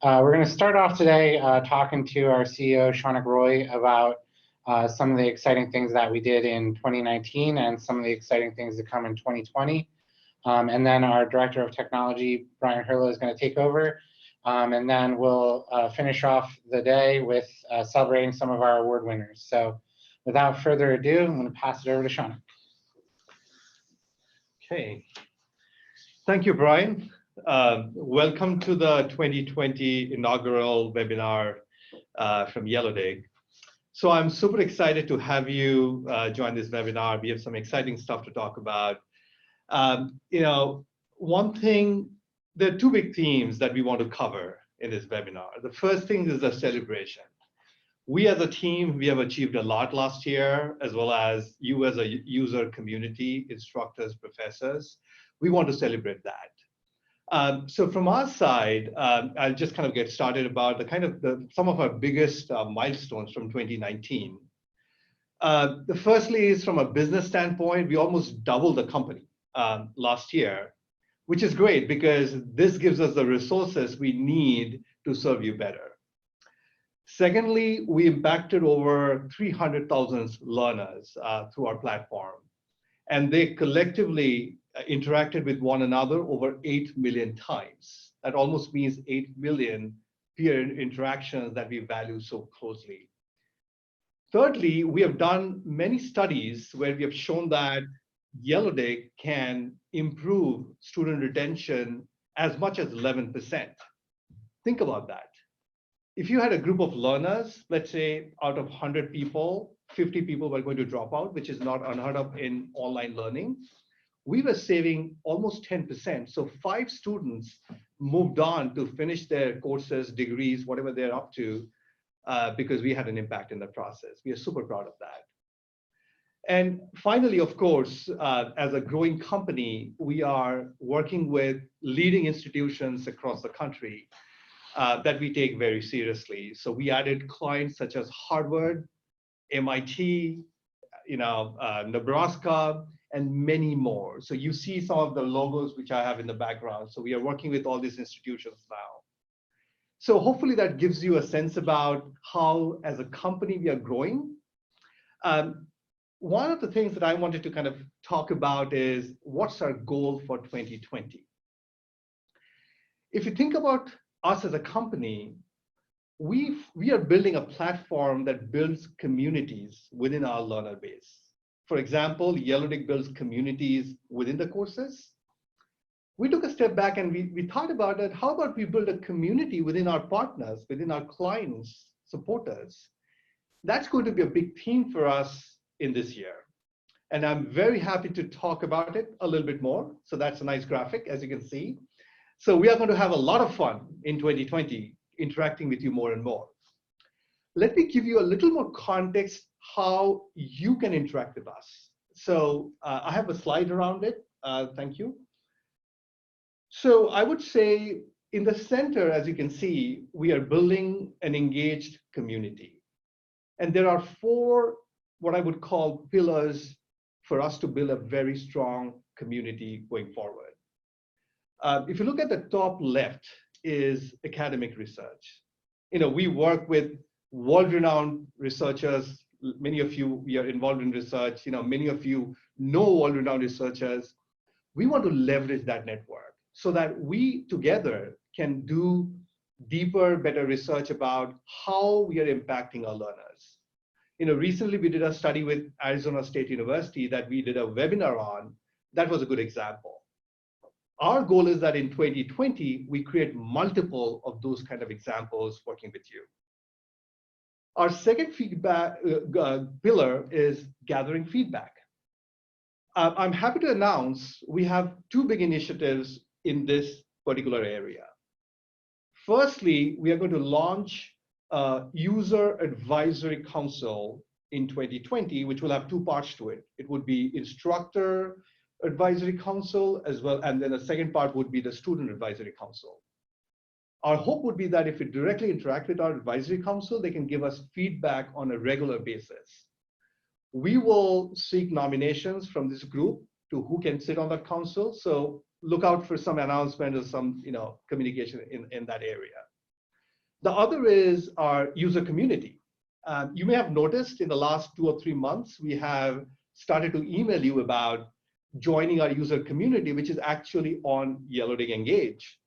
We're going to start off today talking to our CEO, Shaunak Roy, about some of the exciting things that we did in 2019 and some of the exciting things to come in 2020. And then our Director of Technology, Brian Hurlow, is going to take over. And then we'll finish off the day with celebrating some of our award winners. So without further ado, I'm going to pass it over to Shaunak. Okay. Thank you, Brian. Welcome to the 2020 inaugural webinar from Yellowdig. So I'm super excited to have you join this webinar. We have some exciting stuff to talk about. One thing, there are two big themes that we want to cover in this webinar. The first thing is the celebration. We as a team, we have achieved a lot last year, as well as you as a user community, instructors, professors. We want to celebrate that. So from our side, I'll just kind of get started about some of our biggest milestones from 2019. The firstly is from a business standpoint, we almost doubled the company last year, which is great because this gives us the resources we need to serve you better. Secondly, we impacted over 300,000 learners through our platform, and they collectively interacted with one another over 8 million times. That almost means 8 million peer interactions that we value so closely. Thirdly, we have done many studies where we have shown that Yellowdig can improve student retention as much as 11%. Think about that. If you had a group of learners, let's say out of 100 people, 50 people were going to drop out, which is not unheard of in online learning, we were saving almost 10%. So 5 students moved on to finish their courses, degrees, whatever they're up to, because we had an impact in the process. We are super proud of that. And finally, of course, as a growing company, we are working with leading institutions across the country that we take very seriously. So we added clients such as Harvard, MIT, Nebraska, and many more. So you see some of the logos which I have in the background. So we are working with all these institutions now. So hopefully that gives you a sense about how, as a company, we are growing. One of the things that I wanted to kind of talk about is what's our goal for 2020? If you think about us as a company, we are building a platform that builds communities within our learner base. For example, Yellowdig builds communities within the courses. We took a step back and we thought about it. How about we build a community within our partners, within our clients, supporters? That's going to be a big theme for us in this year. And I'm very happy to talk about it a little bit more. So that's a nice graphic, as you can see. So we are going to have a lot of fun in 2020, interacting with you more and more. Let me give you a little more context how you can interact with us. So I have a slide around it. Thank you. So I would say in the center, as you can see, we are building an engaged community. And there are 4, what I would call pillars for us to build a very strong community going forward. If you look at the top left is academic research. We work with world-renowned researchers. Many of you, we are involved in research. Many of you know world-renowned researchers. We want to leverage that network so that we together can do deeper, better research about how we are impacting our learners. Recently we did a study with Arizona State University that we did a webinar on. That was a good example. Our goal is that in 2020, we create multiple of those kind of examples working with you. Our second feedback pillar is gathering feedback. I'm happy to announce we have 2 big initiatives in this particular area. Firstly, we are going to launch a user advisory council in 2020, which will have 2 parts to it. It would be Instructor Advisory Council as well, and then the second part would be the Student Advisory Council. Our hope would be that if we directly interact with our advisory council, they can give us feedback on a regular basis. We will seek nominations from this group to who can sit on that council. So look out for some announcement or some communication in that area. The other is our user community. You may have noticed in the last 2 or 3 months, we have started to email you about joining our user community, which is actually on Yellowdig Engage.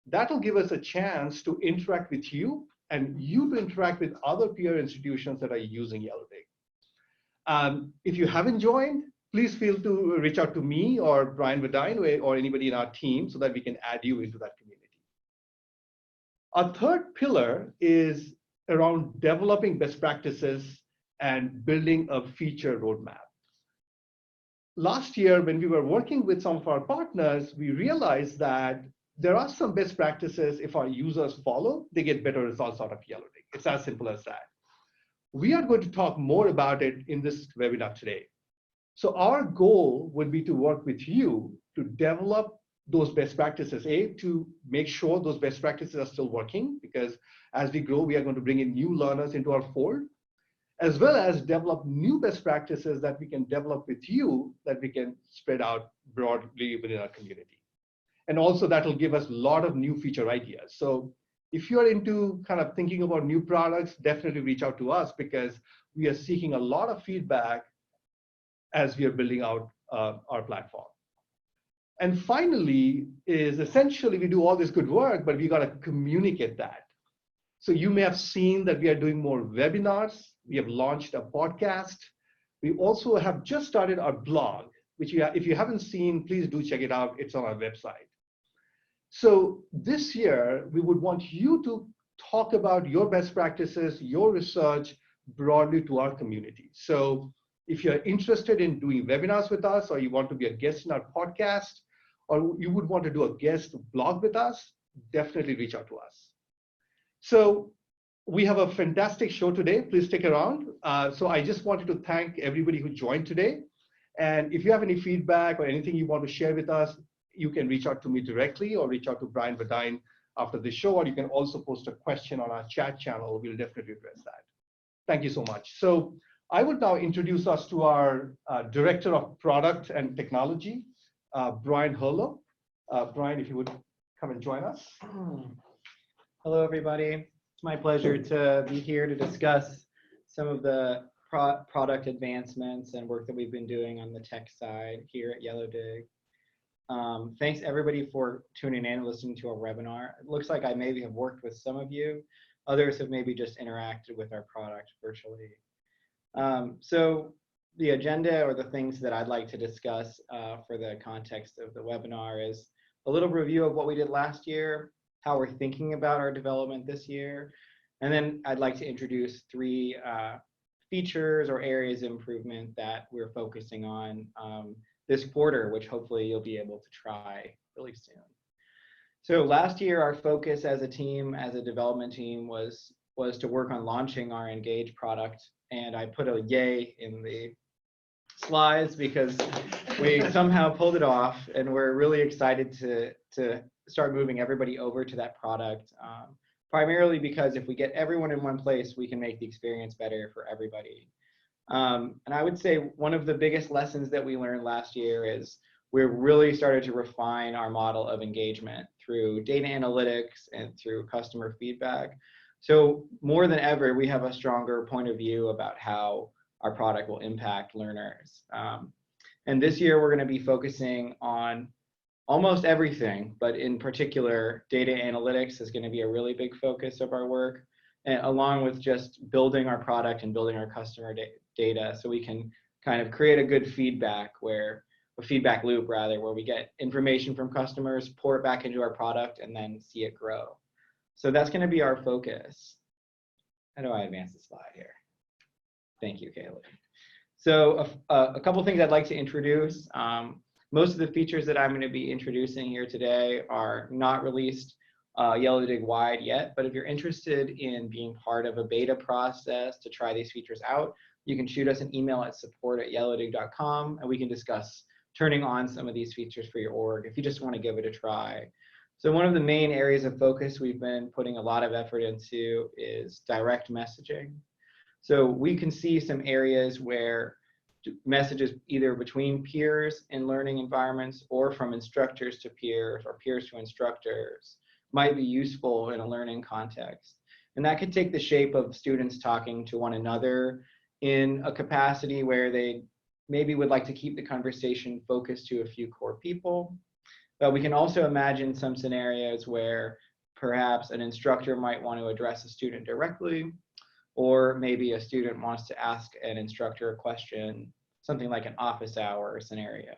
That'll give us a chance to interact with you and you to interact with other peer institutions that are using Yellowdig. If you haven't joined, please feel to reach out to me or Brian Vadine or anybody in our team so that we can add you into that community. Our third pillar is around developing best practices and building a feature roadmap. Last year, when we were working with some of our partners, we realized that there are some best practices. If our users follow, they get better results out of Yellowdig. It's as simple as that. We are going to talk more about it in this webinar today. So our goal would be to work with you to develop those best practices, to make sure those best practices are still working, because as we grow, we are going to bring in new learners into our fold, as well as develop new best practices that we can develop with you that we can spread out broadly within our community. And also that will give us a lot of new feature ideas. So if you're into kind of thinking about new products, definitely reach out to us because we are seeking a lot of feedback as we are building out our platform. And finally is essentially we do all this good work, but we got to communicate that. So you may have seen that we are doing more webinars. We have launched a podcast. We also have just started our blog, which if you haven't seen, please do check it out. It's on our website. So this year, we would want you to talk about your best practices, your research broadly to our community. So if you're interested in doing webinars with us, or you want to be a guest in our podcast, or you would want to do a guest blog with us, definitely reach out to us. So we have a fantastic show today. Please stick around. So I just wanted to thank everybody who joined today. And if you have any feedback or anything you want to share with us, you can reach out to me directly or reach out to Brian Vadine after the show, or you can also post a question on our chat channel. We'll definitely address that. Thank you so much. So I would now introduce us to our Director of Product and Technology, Brian Herlo. Brian, if you would come and join us. Hello, everybody. It's my pleasure to be here to discuss some of the product advancements and work that we've been doing on the tech side here at Yellowdig. Thanks everybody for tuning in and listening to our webinar. It looks like I maybe have worked with some of you. Others have maybe just interacted with our product virtually. So the agenda or the things that I'd like to discuss for the context of the webinar is a little review of what we did last year, how we're thinking about our development this year, and then I'd like to introduce 3 features or areas of improvement that we're focusing on this quarter, which hopefully you'll be able to try really soon. So last year, our focus as a team, as a development team, was to work on launching our Engage product, and I put a yay in the slides because we somehow pulled it off, and we're really excited to start moving everybody over to that product, primarily because if we get everyone in one place, we can make the experience better for everybody. And I would say one of the biggest lessons that we learned last year is we really started to refine our model of engagement through data analytics and through customer feedback. So more than ever, we have a stronger point of view about how our product will impact learners. And this year, we're going to be focusing on almost everything, but in particular, data analytics is going to be a really big focus of our work, and along with just building our product and building our customer data so we can kind of create a good feedback feedback loop rather, where we get information from customers, pour it back into our product, and then see it grow. So that's going to be our focus. How do I advance the slide here? Thank you, Caleb. So a couple things I'd like to introduce. Most of the features that I'm going to be introducing here today are not released Yellowdig wide yet, but if you're interested in being part of a beta process to try these features out, you can shoot us an email at support@yellowdig.com, and we can discuss turning on some of these features for your org if you just want to give it a try. So one of the main areas of focus we've been putting a lot of effort into is direct messaging. So we can see some areas where messages either between peers in learning environments or from instructors to peers or peers to instructors might be useful in a learning context. And that could take the shape of students talking to one another in a capacity where they maybe would like to keep the conversation focused to a few core people. But we can also imagine some scenarios where perhaps an instructor might want to address a student directly, or maybe a student wants to ask an instructor a question, something like an office hour scenario.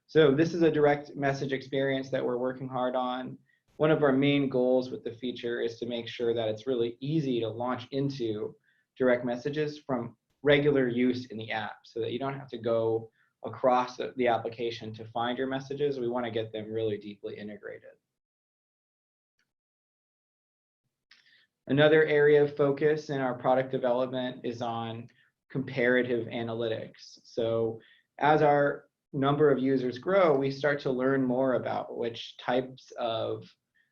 So this is a direct message experience that we're working hard on. One of our main goals with the feature is to make sure that it's really easy to launch into direct messages from regular use in the app, so that you don't have to go across the application to find your messages. We want to get them really deeply integrated. Another area of focus in our product development is on comparative analytics. So as our number of users grow, we start to learn more about which types of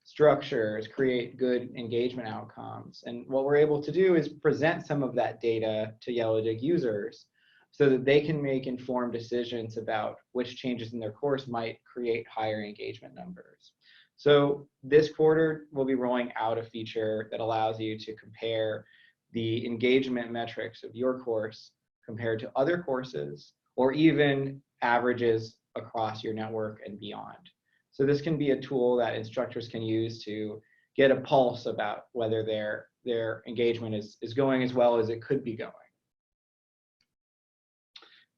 structures create good engagement outcomes. And what we're able to do is present some of that data to Yellowdig users so that they can make informed decisions about which changes in their course might create higher engagement numbers. So this quarter, we'll be rolling out a feature that allows you to compare the engagement metrics of your course compared to other courses, or even averages across your network and beyond. So this can be a tool that instructors can use to get a pulse about whether their engagement is going as well as it could be going.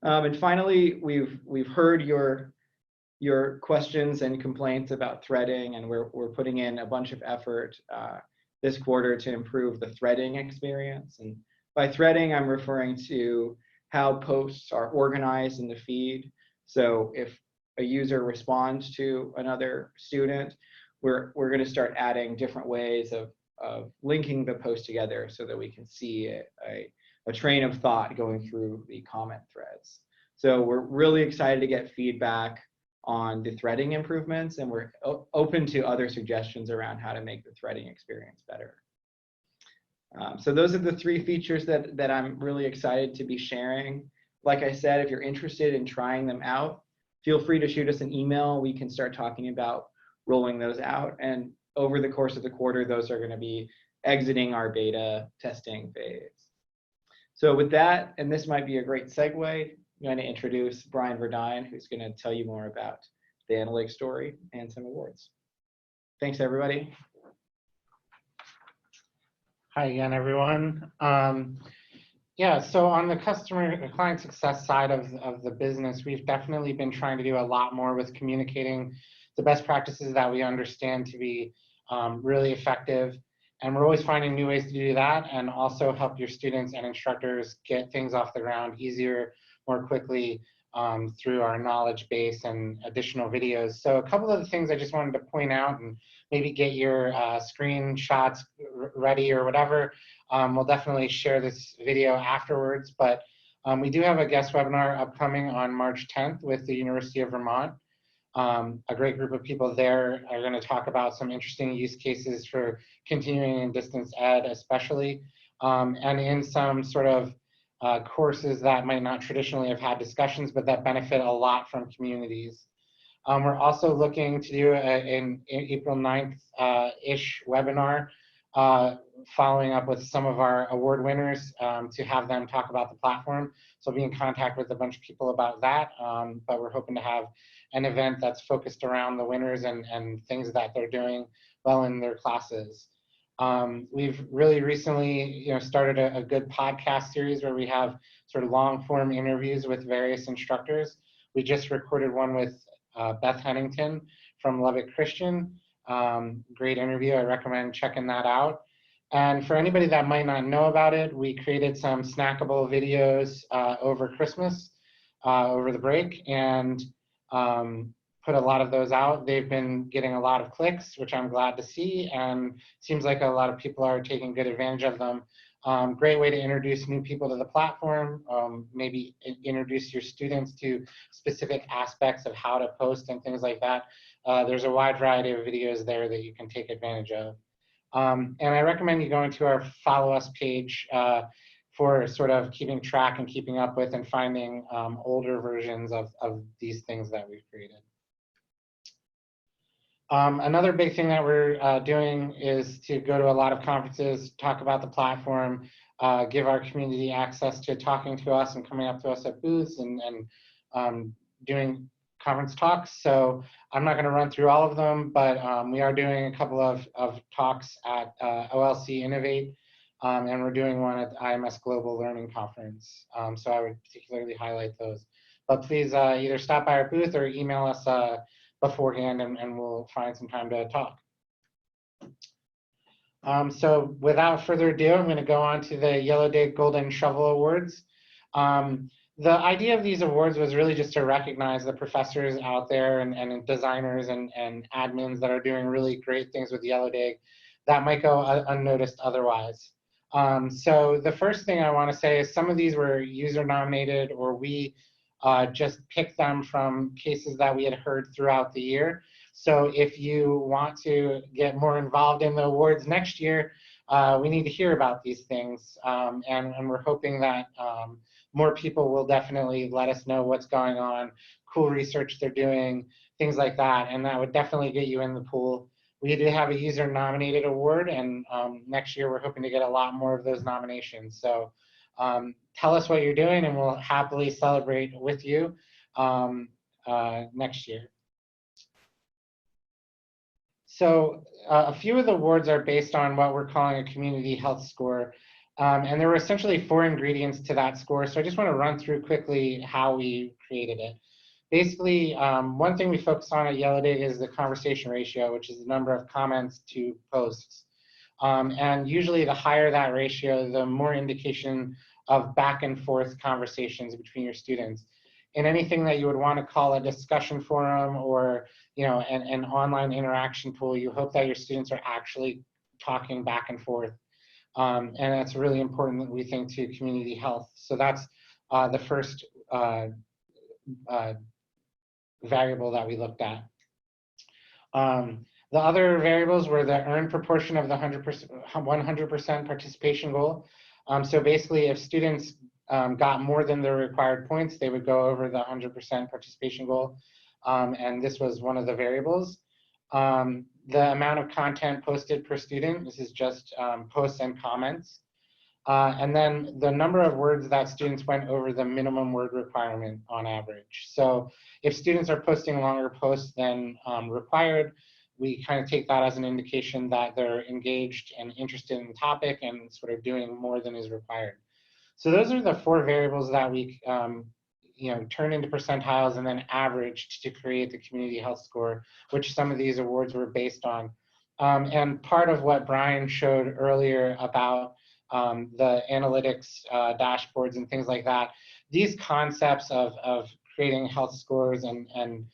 And finally, we've heard your questions and complaints about threading, and we're putting in a bunch of effort this quarter to improve the threading experience. And by threading, I'm referring to how posts are organized in the feed. So if a user responds to another student, we're going to start adding different ways of linking the post together so that we can see a train of thought going through the comment threads. So we're really excited to get feedback on the threading improvements, and we're open to other suggestions around how to make the threading experience better. So those are the 3 features that I'm really excited to be sharing. Like I said, if you're interested in trying them out, feel free to shoot us an email. We can start talking about rolling those out. And over the course of the quarter, those are going to be exiting our beta testing phase. So with that, and this might be a great segue, I'm going to introduce Brian Verdine, who's going to tell you more about the analytics story and some awards. Thanks, everybody. Hi again, everyone. Yeah, so on the client success side of the business, we've definitely been trying to do a lot more with communicating the best practices that we understand to be really effective. And we're always finding new ways to do that, and also help your students and instructors get things off the ground easier, more quickly, through our knowledge base and additional videos. So a couple of the things I just wanted to point out, and maybe get your screenshots ready or whatever. We'll definitely share this video afterwards, but we do have a guest webinar upcoming on March 10th with the University of Vermont. A great group of people there are going to talk about some interesting use cases for continuing and distance ed, especially, and in some sort of courses that might not traditionally have had discussions, but that benefit a lot from communities. We're also looking to do an April 9th-ish webinar, following up with some of our award winners to have them talk about the platform. So I'll be in contact with a bunch of people about that, but we're hoping to have an event that's focused around the winners and things that they're doing well in their classes. We've really recently, started a good podcast series where we have sort of long form interviews with various instructors. We just recorded one with Beth Hennington from Lubbock Christian. Great interview. I recommend checking that out. And for anybody that might not know about it, we created some snackable videos over Christmas, over the break, and put a lot of those out. They've been getting a lot of clicks, which I'm glad to see, and seems like a lot of people are taking good advantage of them. Great way to introduce new people to the platform, maybe introduce your students to specific aspects of how to post and things like that. There's a wide variety of videos there that you can take advantage of. And I recommend you going to our Follow Us page for sort of keeping track and keeping up with and finding older versions of these things that we've created. Another big thing that we're doing is to go to a lot of conferences, talk about the platform, give our community access to talking to us and coming up to us at booths and doing conference talks. So I'm not going to run through all of them, but we are doing a couple of talks at OLC Innovate, and we're doing one at the IMS Global Learning Conference. So I would particularly highlight those. But please either stop by our booth or email us beforehand, and we'll find some time to talk. So without further ado, I'm going to go on to the Yellowdig Golden Shovel Awards. The idea of these awards was really just to recognize the professors out there and designers and admins that are doing really great things with Yellowdig that might go unnoticed otherwise. So the first thing I want to say is some of these were user nominated, or we just picked them from cases that we had heard throughout the year. So if you want to get more involved in the awards next year, we need to hear about these things. And we're hoping that more people will definitely let us know what's going on, cool research they're doing, things like that. And that would definitely get you in the pool. We do have a user nominated award, and next year we're hoping to get a lot more of those nominations. So tell us what you're doing and we'll happily celebrate with you next year. So a few of the awards are based on what we're calling a community health score. And there were essentially 4 ingredients to that score. So I just want to run through quickly how we created it. Basically, one thing we focus on at Yellowdig is the conversation ratio, which is the number of comments to posts. And usually the higher that ratio, the more indication of back and forth conversations between your students. In anything that you would want to call a discussion forum or an online interaction tool, you hope that your students are actually talking back and forth. And that's really important, we think, to community health. So that's the first variable that we looked at. The other variables were the earned proportion of the 100% participation goal. So basically, if students got more than the required points, they would go over the 100% participation goal. And this was one of the variables. The amount of content posted per student, this is just posts and comments. And then the number of words that students went over the minimum word requirement on average. So if students are posting longer posts than required, we kind of take that as an indication that they're engaged and interested in the topic and sort of doing more than is required. So those are the 4 variables that we turn into percentiles and then averaged to create the community health score, which some of these awards were based on. And part of what Brian showed earlier about the analytics dashboards and things like that, these concepts of creating health scores and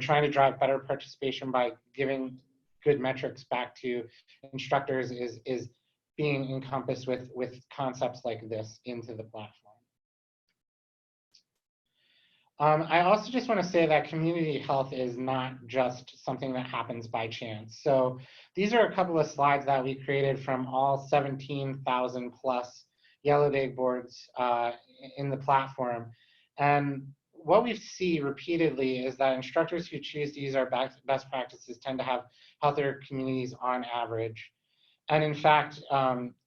trying to drive better participation by giving good metrics back to instructors is being encompassed with concepts like this into the platform. I also just want to say that community health is not just something that happens by chance. So these are a couple of slides that we created from all 17,000 plus Yellowdig boards in the platform. And what we see repeatedly is that instructors who choose to use our best practices tend to have healthier communities on average. And in fact,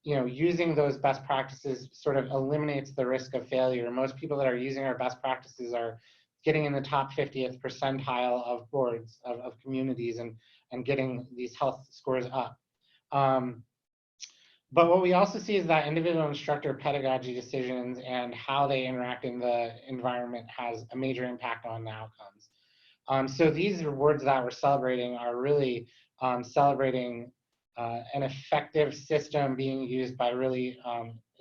using those best practices sort of eliminates the risk of failure. Most people that are using our best practices are getting in the top 50th percentile of boards, of communities, and getting these health scores up. But what we also see is that individual instructor pedagogy decisions and how they interact in the environment has a major impact on the outcomes. So these awards that we're celebrating are really celebrating an effective system being used by really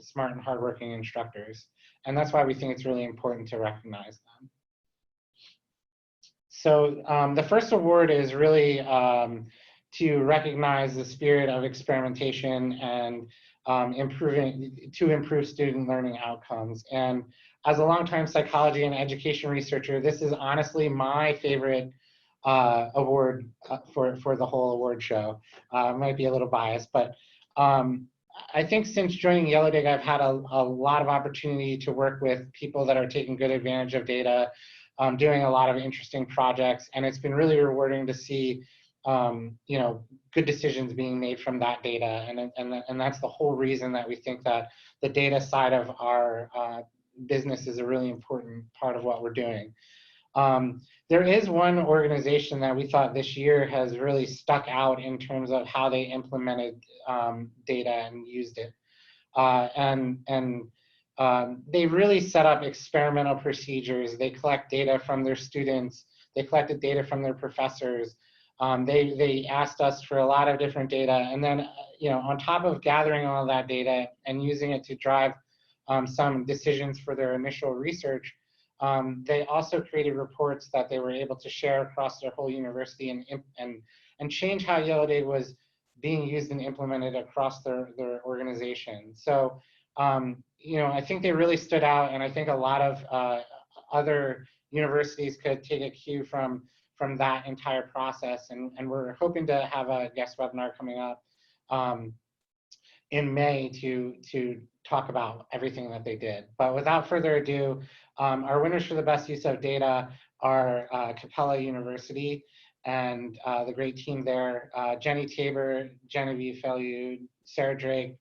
smart and hardworking instructors. And that's why we think it's really important to recognize them. So the first award is really to recognize the spirit of experimentation and improve student learning outcomes. And as a longtime psychology and education researcher, this is honestly my favorite award for the whole award show. Might be a little biased, but I think since joining Yellowdig, I've had a lot of opportunity to work with people that are taking good advantage of data, doing a lot of interesting projects, and it's been really rewarding to see good decisions being made from that data, and that's the whole reason that we think that the data side of our business is a really important part of what we're doing. There is one organization that we thought this year has really stuck out in terms of how they implemented data and used it. They really set up experimental procedures. They collect data from their students. They collected data from their professors. They asked us for a lot of different data. And then, on top of gathering all of that data and using it to drive some decisions for their initial research, they also created reports that they were able to share across their whole university and change how Yellowdig was being used and implemented across their organization. So, I think they really stood out, and I think a lot of other universities could take a cue from that entire process. And we're hoping to have a guest webinar coming up in May to talk about everything that they did. But without further ado, our winners for the best use of data are Capella University and the great team there, Jenny Tabor, Genevieve Feliu, Sarah Drake,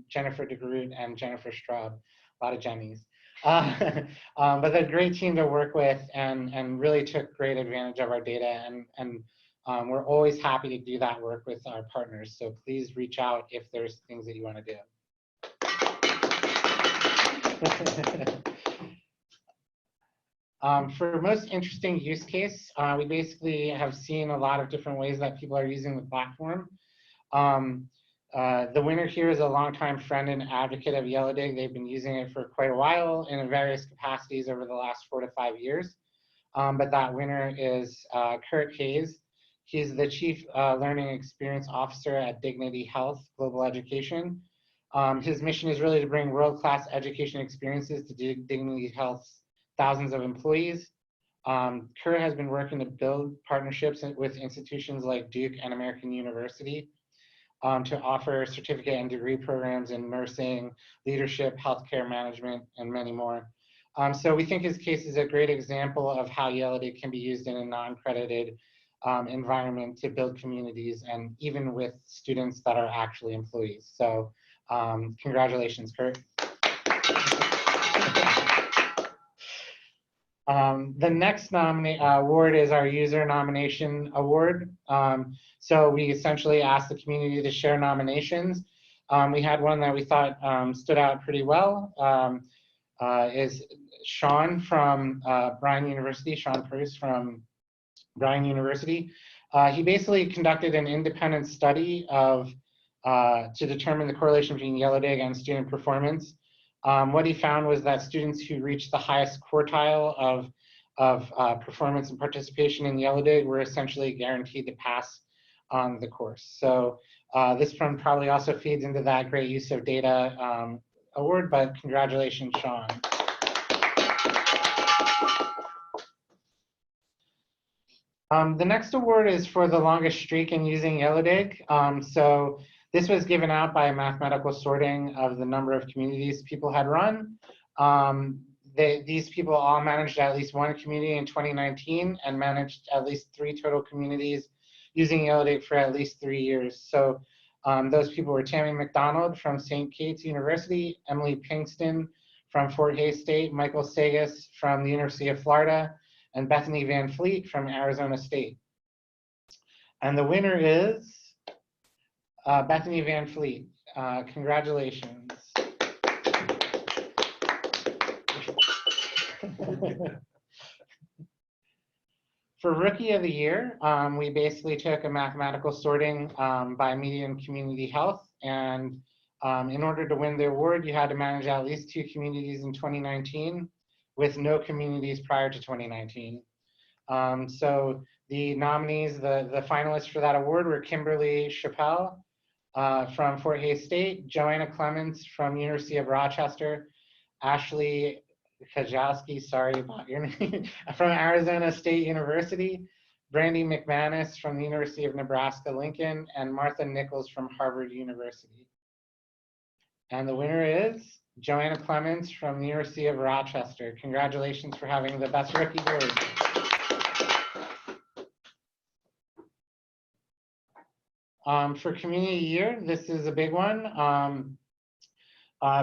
Jennifer DeGroot, and Jennifer Straub. A lot of Jennies. But they're a great team to work with and really took great advantage of our data. And we're always happy to do that work with our partners. So please reach out if there's things that you want to do. For most interesting use case, we basically have seen a lot of different ways that people are using the platform. The winner here is a longtime friend and advocate of Yellowdig. They've been using it for quite a while in various capacities over the last 4 to 5 years. But that winner is Kurt Hayes. He's the Chief Learning Experience Officer at Dignity Health Global Education. His mission is really to bring world-class education experiences to Dignity Health's thousands of employees. Kurt has been working to build partnerships with institutions like Duke and American University to offer certificate and degree programs in nursing, leadership, healthcare management, and many more. So we think his case is a great example of how Yellowdig can be used in a non-credited environment to build communities, and even with students that are actually employees. So congratulations, Kurt. The next award is our user nomination award. So we essentially asked the community to share nominations. We had one that we thought stood out pretty well. Is Sean from Bryan University, Sean Purse from Bryan University. He basically conducted an independent study to determine the correlation between Yellowdig and student performance. What he found was that students who reached the highest quartile of performance and participation in Yellowdig were essentially guaranteed to pass on the course. So this one probably also feeds into that great use of data award, but congratulations, Sean. The next award is for the longest streak in using Yellowdig. So this was given out by a mathematical sorting of the number of communities people had run. These people all managed at least one community in 2019 and managed at least 3 total communities using Yellowdig for at least 3 years. So those people were Tammy McDonald from St. Kate's University, Emily Pinkston from Fort Hays State, Michael Sagas from the University of Florida, and Bethany Van Fleet from Arizona State. And the winner is Bethany Van Fleet. Congratulations. For Rookie of the Year, we basically took a mathematical sorting by median community health. And in order to win the award, you had to manage at least 2 communities in 2019 with no communities prior to 2019. So the nominees, the finalists for that award were Kimberly Chappelle from Fort Hays State, Joanna Clements from University of Rochester, Ashley Kajowski, sorry about your name, from Arizona State University, Brandy McManus from the University of Nebraska-Lincoln, and Martha Nichols from Harvard University. And the winner is Joanna Clemens from the University of Rochester. Congratulations for having the best rookie board. For community year, this is a big one.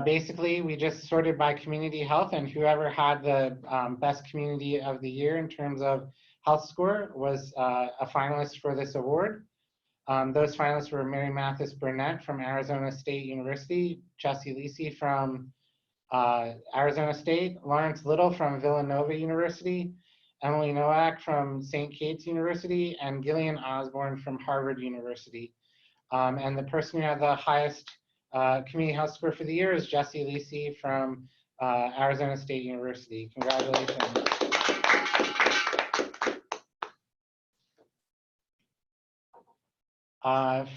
Basically, we just sorted by community health, and whoever had the best community of the year in terms of health score was a finalist for this award. Those finalists were Mary Mathis Burnett from Arizona State University, Jesse Lisi from Arizona State, Lawrence Little from Villanova University, Emily Nowak from St. Kate's University, and Gillian Osborne from Harvard University. And the person who had the highest community health score for the year is Jesse Lisi from Arizona State University. Congratulations.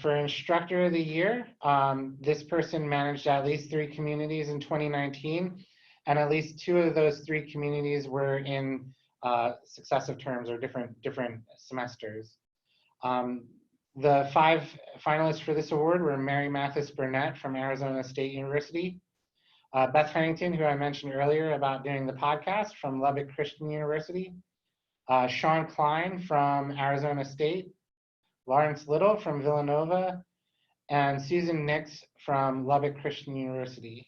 For Instructor of the Year, this person managed at least 3 communities in 2019, and at least 2 of those 3 communities were in successive terms or different semesters. The 5 finalists for this award were Mary Mathis Burnett from Arizona State University, Beth Huntington, who I mentioned earlier about doing the podcast, from Lubbock Christian University, Sean Klein from Arizona State, Lawrence Little from Villanova, and Susan Nix from Lubbock Christian University.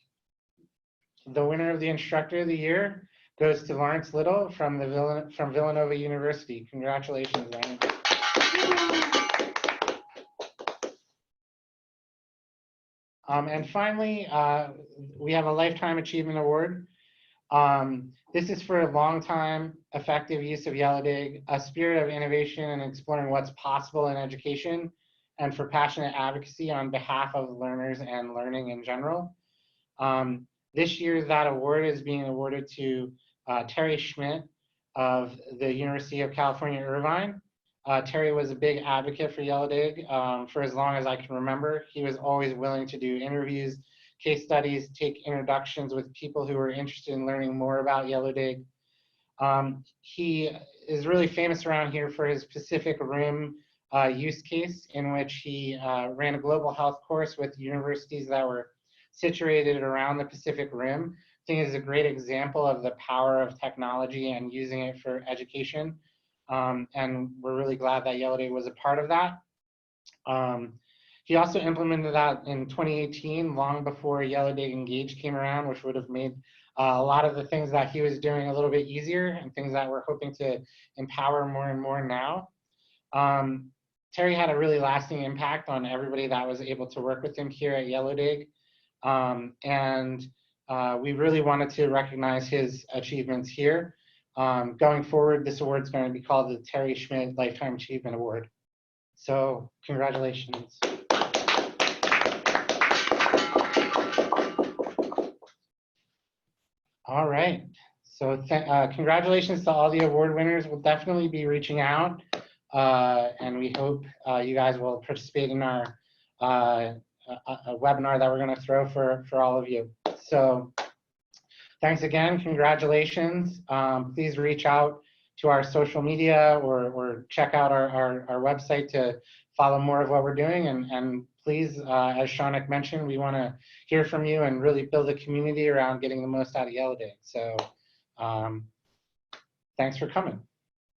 The winner of the Instructor of the Year goes to Lawrence Little from Villanova University. Congratulations, Lawrence. And finally, we have a Lifetime Achievement Award. This is for a long-time effective use of Yellowdig, a spirit of innovation and exploring what's possible in education, and for passionate advocacy on behalf of learners and learning in general. This year, that award is being awarded to Terry Schmidt of the University of California, Irvine. Terry was a big advocate for Yellowdig for as long as I can remember. He was always willing to do interviews, case studies, take introductions with people who were interested in learning more about Yellowdig. He is really famous around here for his Pacific Rim use case, in which he ran a global health course with universities that were situated around the Pacific Rim. I think it's a great example of the power of technology and using it for education. And we're really glad that Yellowdig was a part of that. He also implemented that in 2018, long before Yellowdig Engage came around, which would have made a lot of the things that he was doing a little bit easier and things that we're hoping to empower more and more now. Terry had a really lasting impact on everybody that was able to work with him here at Yellowdig. And we really wanted to recognize his achievements here. Going forward, this award is going to be called the Terry Schmidt Lifetime Achievement Award. So congratulations. All right. So congratulations to all the award winners. We'll definitely be reaching out, and we hope you guys will participate in our a webinar that we're going to throw for all of you. So thanks again. Congratulations. Please reach out to our social media or check out our website to follow more of what we're doing. And please, as Shaunak mentioned, we want to hear from you and really build a community around getting the most out of Yellowdig. So thanks for coming.